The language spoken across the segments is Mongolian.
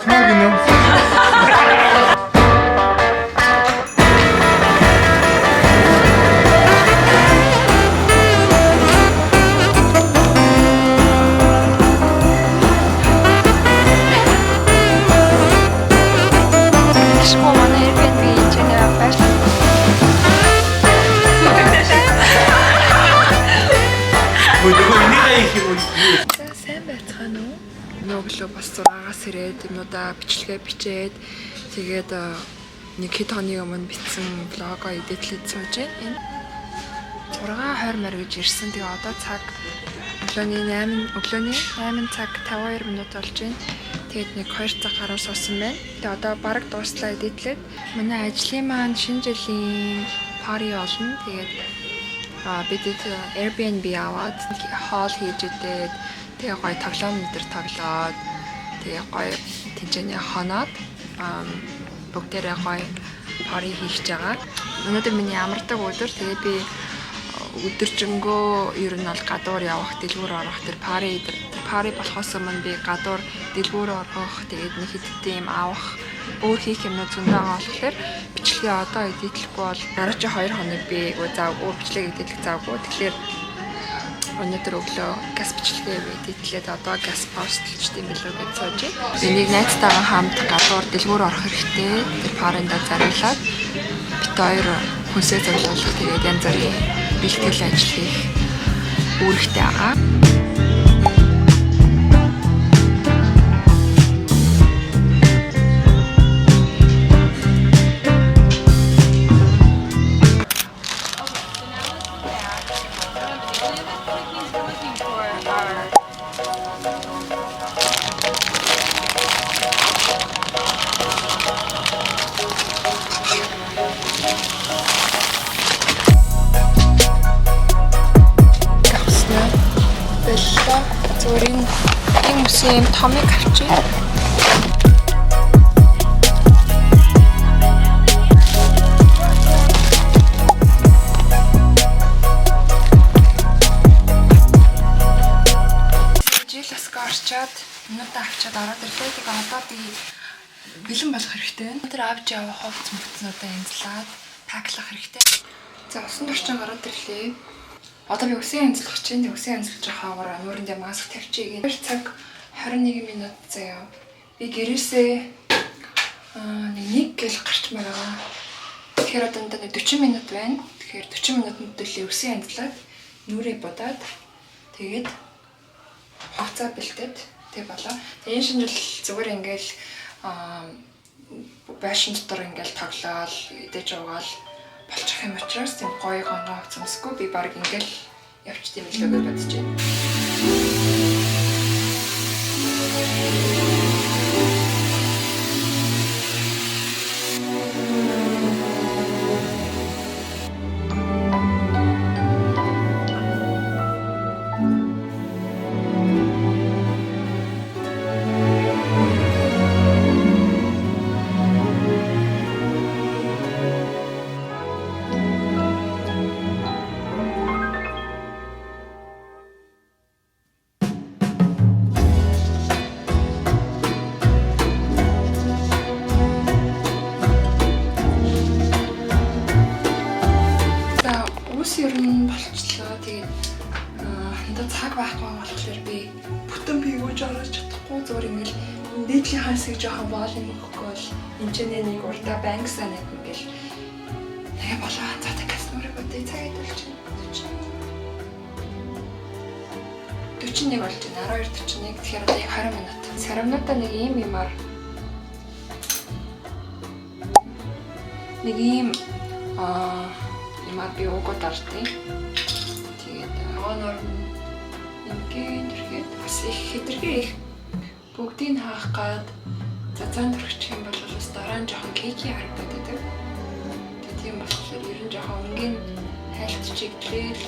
Smog in them. Манай Airbnb инженер байсан. За сайн байцгаана уу? Нөгөөлөө бас 6-аас ирээд юмудаа бичлэгээ бичээд тэгээд нэг хэд хоногийн өмнө бичсэн блогоо эдитлээд сууж байна. 6:20 мөр гэж ирсэн. Тэгээ одоо цаг өглөөний 8 цаг 52 минут болж байна. Тэгээд нэг 2 цаг гаруй суусан байна. Тэгээ одоо бараг дууслаа эдитлээд манай ажлын маань шинэ жилийн парти болно. Тэгээд бидэд Airbnb аваад хоол хийж идээд тэгээ гоё тоглоом өдр тоглоод тэгээ гоё тэнцэнэ хоноод бүгдээрээ гоё парти хийж байгаа. Өнөөдөр миний амардаг өдөр. Тэгээ би өдөржингөө ер нь бол гадуур явах, дэлгүүр орох тэр парти болохоос өмнө би гадуур дэлгүүр орох, тэгээд нэг хэдтэй юм авах, өөр хийх юмнууд зөндөө байгаа болохоор бичлэгээ одоо эдитлэхгүй бол дараагийн 2 хоног би завгүй бичлэг эдитлэх завгүй. Тэгэхээр өнөөдөр өглөө газ бичлэгээ эдитлээд одоо газ постлж тийм билүү гэж сууж байна. Би нэг найзтайгаа хамт гадуур дэлгүүр орох хэрэгтэй. Тэр париндаа зариулаад бит хоёр хүнсээ зөвлөх, тэгээд янз бүрийн бэлтгэл ажил хийх үүрэгтэй байгаа. Зүрийн ийм үсэн томыг авчи. Жилээс гарчаад өнөөдөр авчаад ороод ирлээ. Тэгээ одоо би бэлэн болох хэрэгтэй байна. Тэр авч явах хувцс мөцнүүдээ янзлаад паклах хэрэгтэй. За усан төрчин гараад ирлээ. Одоо би үсэн янзлах чинь үсэн янзлж байгаагаар нүүрэндээ маск тавьчихъя гэх. Цаг 21 минут заяа. Би гэрээсээ нэг гэл гарчмаар байгаа. Тэгэхээр одоо нэг 40 минут байна. Тэгэхээр 40 минутанд төлөө үсэн янзлаад нүрээ бодоод тэгээд хугацаа бэлдээд тэг болоо. Тэгээ энэ шинжил зүгээр ингээл байшин дотор ингээл тоглоал, идэж уугаал болчих юм учраас тийм гоё гонгоо цөмсгүй би баг ингээл явчих тийм илүү гэж бодож байна. Ер нь болчлоо. Тэгээд энэ цаг байхгүй болохоор би бүтэн би юу жаарч чадахгүй зүгээр ингээл дээдлийн хансыг жоохон волюм өгөхгүй бол энэчнээ нэг урдаа бангсаа нэг ингээл тэгээ болоо цаатаа газ нүрээ бодъё цагаад болж байна. 41 болж байна. 12:41. Тэгэхээр одоо яг 20 минут. Сарамнуудаа нэг ийм юмар нэг ийм би угод артыг. Тэгээд оноор ингээд ирэхэд бас их хэтэрхий их бүгдийг хаах гад зазаан төрчих юм бол бас дараа нь жоохон кейки харагдаад байдаг. Тэгээд тийм болохоор ер нь жоохон өнгийн хайлт чиглэл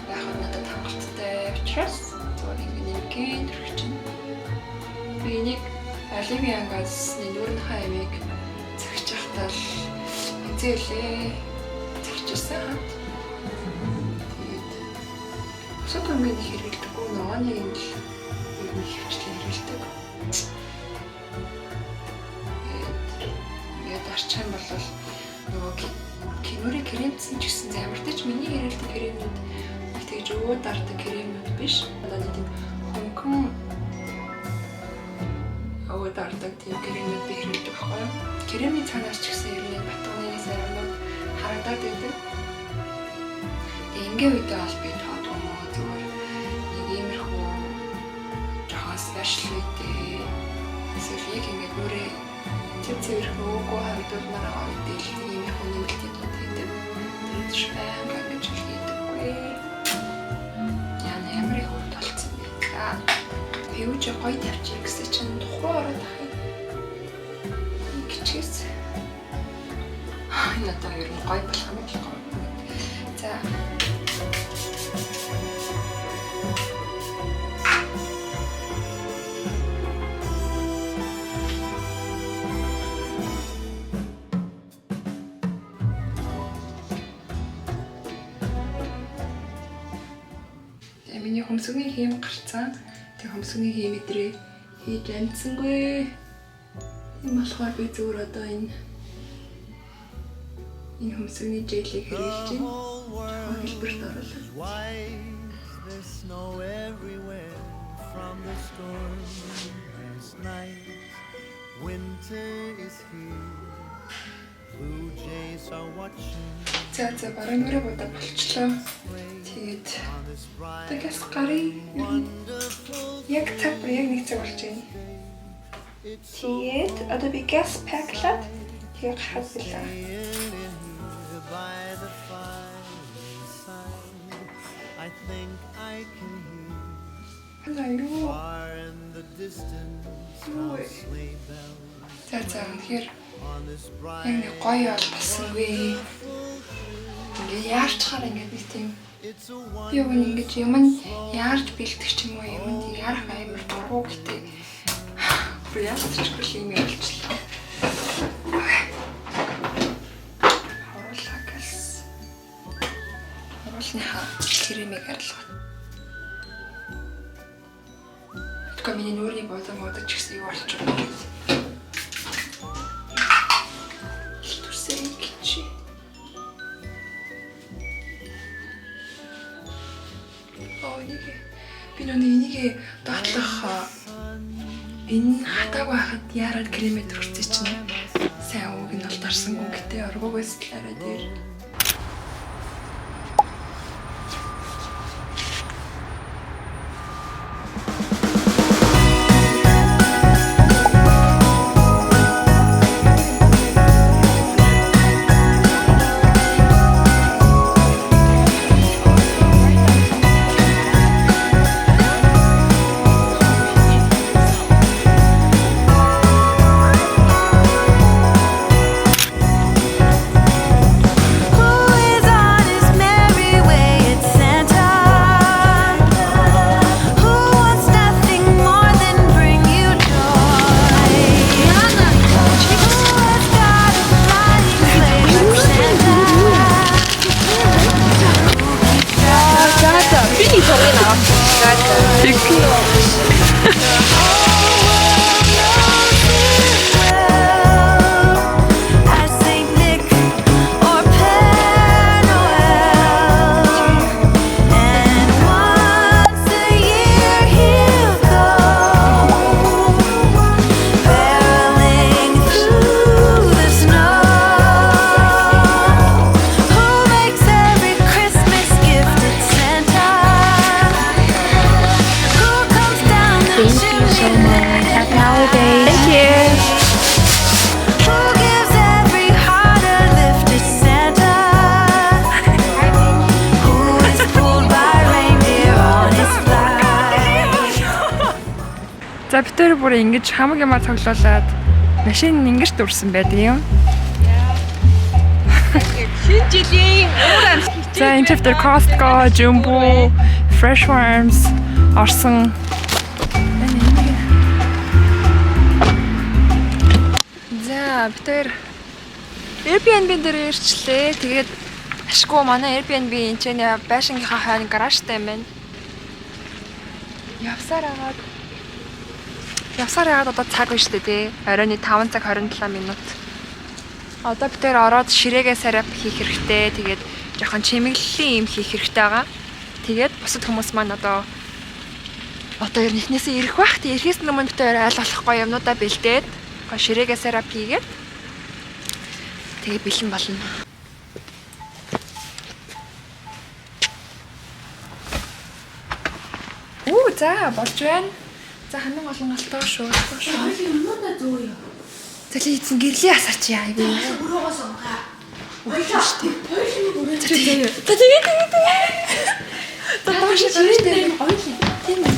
байх надад хангалттай учраас зөвхөн ингээд төрчих чинь. Би нэг оливиангаас нүүрэн хаймыг цагч захтаа зээлээ зарчсан хамт. Тэгээд өсөд өмнө хэрэглэдэггүй ногооны юм л хөвчлэн хэрэглэдэг. гарч чам бол нөгөө кинорын кремцэн ч гэсэн амар ч миний хэрэглэдэг кремүүд тэгж өө дардаг кремүүд биш. Одоо тийм хөнгөн өө дардаг тийм кремүүд би хэрэглэдэг байхгүй юу? Кремийн цаанаас ч гэсэн ер нь батганы сарамууд харагдаад байдаг. Ингээ үедээ бол би тоодгоо зүгээр нэг иймэрхүү жоохон спешиал үедээ эсвэл яг ингээ нүрээ цэвэрхэн өгөө харагдуулмаар байгаа үедээ л иймэрхүү нэмэлтийн тод гэдэг тэрч байнга гэж хэлдэггүй. Яа ямар их хурд болсон бэ? Би үуч гоё тавьчих гэсэн чинь тухруу ороод ахыг. Гिचээс. Энэ одоо ер нь гоё болох юм л гоё. За миний хөмсгний хийм гарцсан. Тэг хөмсгний хийм өдрөө хийж амжсангүй. Тийм болохоор би зүгээр одоо энэ хөмсгний жэлийг хэрэглэж байна. Хэлбэрт оруулаад. За баруун мөрөө бодоод болчлоо. Тэгээд тэгээс гарыг яг цаг нэг цаг болж байна. Тэгээд одоо би газ паклаад тэгээд гарах билээ. За тэгэхээр яг нэг гоё болсонгүй. Ингээ яарчхаар ингээд би тийм би яг ингэж юм яарч бэлтгэж ч юм уу юм ярах амар дургу гэдэг. Би яарчгүй юм болчихлоо. Хорлогос. Хорлохныхаа кремийг арилгав. Тэгэхээр миний нүрийн бодож ч гэсэн юу болчих вэ? Би энийг доотлох энэ хатааг байхад яарад кремэд хүрчээ чинь сайн ууг нь бол дарсангүй гэтээ оргоогоос талаараа дээр За битэр бүр ингэж хамаг юмаа цоглуулад машин ингэж дурсан байдаг юм. Шинэ жилийн уур амьсгал. За энэ чиптер Costco, Jumbo, Fresh Worms орсон. За битэр Airbnb дээр ирчлээ. Тэгээд ашгүй манай Airbnb энэ ч байшингийнхаа хойно гаражтай юм байна. Явсаар яагаад одоо цаг байна шүү дээ тий. Оройн 5 цаг 27 минут. Одоо бид тээр ороод ширээгээ сарап хийх хэрэгтэй. Тэгээд жоохон чимэглэлийн юм хийх хэрэгтэй байгаа. Тэгээд бусад хүмүүс маань одоо ер нь эхнээсээ ирэх байх. Тэгээд ирэхээс өмнө бид тээр айл болохгүй юмнуудаа бэлдээд ширээгээ сарап хийгээд тэгээд бэлэн болно. За болж байна. За хамгийн гол нь алтаа шүү. Юмнуудаа зөө ёо. За ли эзэн гэрлийн асарч яа айгүй. Өрөөгөөс унгаа. Өглөө штэ. Тэгээд Доош штэ. Тийм ээ.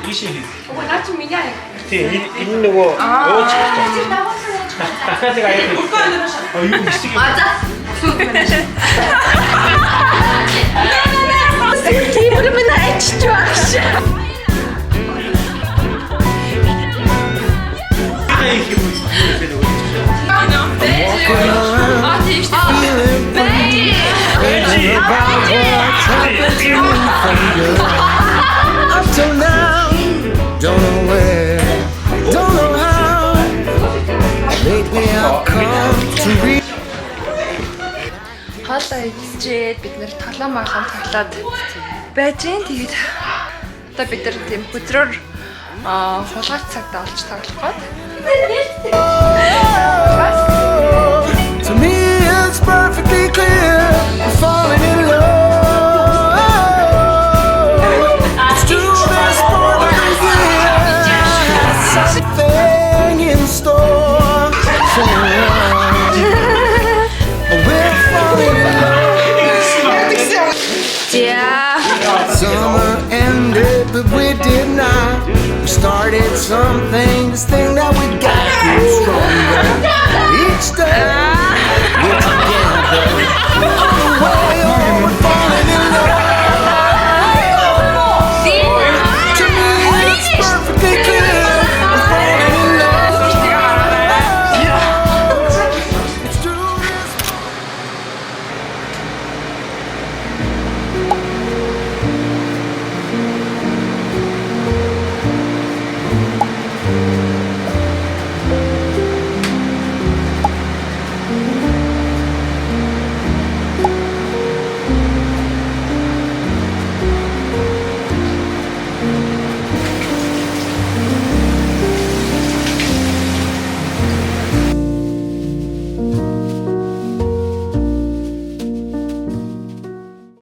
이시. 나 좀 미냐. 있는 거. 아까지가 아니고. 이거 미치게. 맞아. 기분은 알지 좋아. Up till now, don't know where, don't know how. Lately I've come to reach. Хоолоо идчихэд бид нэр толоо махан тоглоод байж гин. Тэгээд одоо бид нар тийм өдрөөр хулгайч цагтаа олж тоглох гээд. To me it's perfectly clear, I'm falling in love. It's true, there's more than a year. Something in store for us. We're falling in love. Yeah. Summer ended, but we did not. We started something to stay